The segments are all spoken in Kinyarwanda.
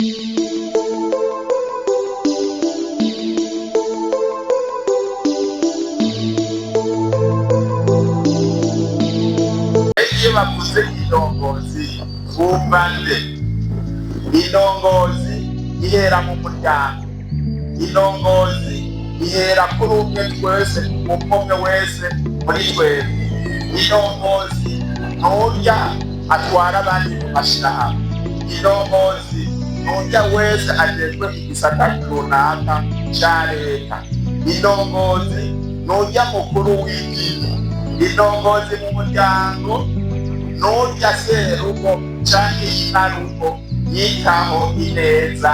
iyo bavuze indongozi bumva nde? Indongozi ihera mu muryango, indongozi ihera kuri umwe twese, umwe wese muri twebwe. Indongozi nturya atwara abandi mu mashirahamwe, indongozi nturya wese ajejwe igisata runaka ca leta, indongozi nturya mukuru w'igihugu, indongozi mu muryango nturya serugo canke inarugo yitaho ineza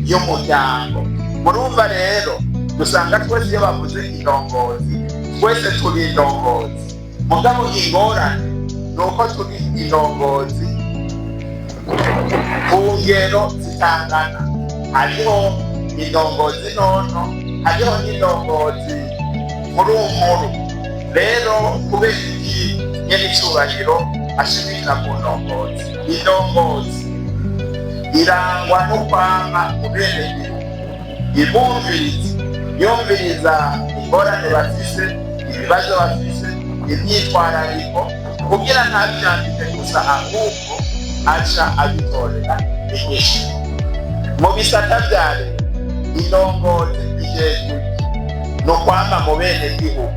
y'umuryango. Murumva rero dusanga twese iyo bavuze indongozi twese turi indongozi, mugabo ingorane nuko turi indongozi ku ngero zitangana. Hariho indongozi ntonto, hariho n'indongozi nkuru. Rero kubera iki nyenicubahiro ashimikira ku ndongozi? Indongozi irangwa no kwama ubenegihugu, yumviriza ingorane bafise, ibibazo bafise, imyitwarariko, kugira ntavyandike gusa ahubwo aca abitorera inyishu. Mu bisata vya leta indongozi ijejwe no kwama mu benegihugu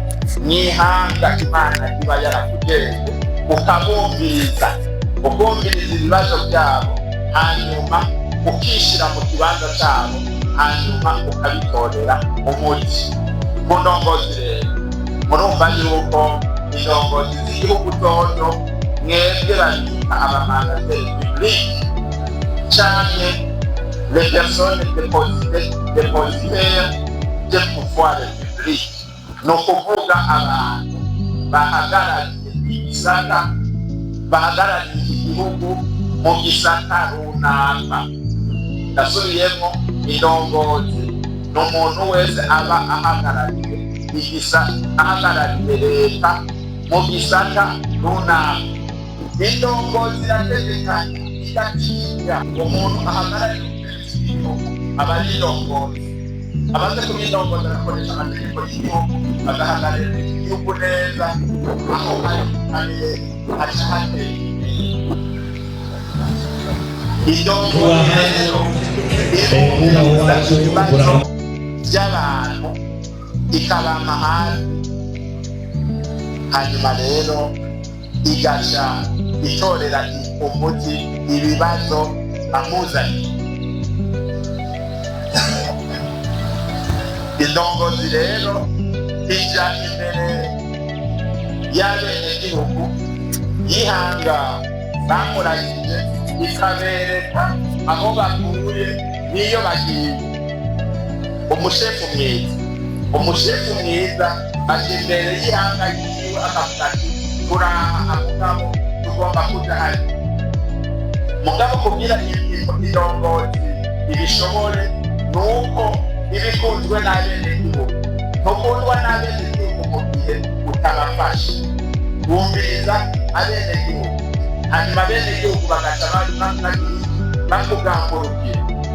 mwihanga Imana iba yarakujejwe, ukabumviriza ibibazo byabo, hanyuma ukishira mu kibanza cyabo, hanyuma ukabitorera umuti. Ku ndongozi rero murumva yuko indongozi z'igihugu toto mwebwe babita abamandateri publique canke les personnes dépositaires de pouvoir public, no kuvuga abantu bahagarariye igisata, bahagarariye igihugu mu gisata runaka. Ndasubiyemo, indongozi ni umuntu wese aba ahagarariye leta mu gisata runaka. Indongozi irategekanya igacinya umuntu ahagarariye igihugu aba ari indongozi. Abaze kuba indongozi arakoresha amategeko y'igihugu, agahagararira igihugu neza aho haca hateye indongozi rero irumviriza ibibazo by'abantu ikabama hafi, hanyuma rero igaca itorera umuti ibibazo bamuzaniye. Indongozi rero ija imbere y'abenegihugu yihanga bamuragije, ikabereka aho bavuye n'iyo bagiye. Umushefu mwiza aje imbere y'ihanga yiwe akavuga ati turaha amugabo tugomba kuja hari. Mugabo kubwira indongozi ibishobore nuko ibikunzwe n'abenegihugu. Ntukundwa n'abenegihugu mu gihe utabafashe. Bumviriza abenegihugu, hanyuma abenegihugu bagaca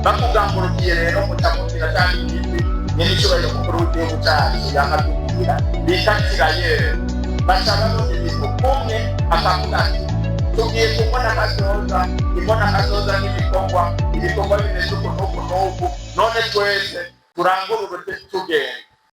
bakugamburukiye rero mutamubwira kandi ibindi n'icyubahiro mukuru w'igihugu cyacu yamatubwira bikakira yewe baca babuze ibintu kumwe akavuga ati tugiye kubona akazoza n'ibikorwa bimeze uku n'uku, none twese turangurure tugenda.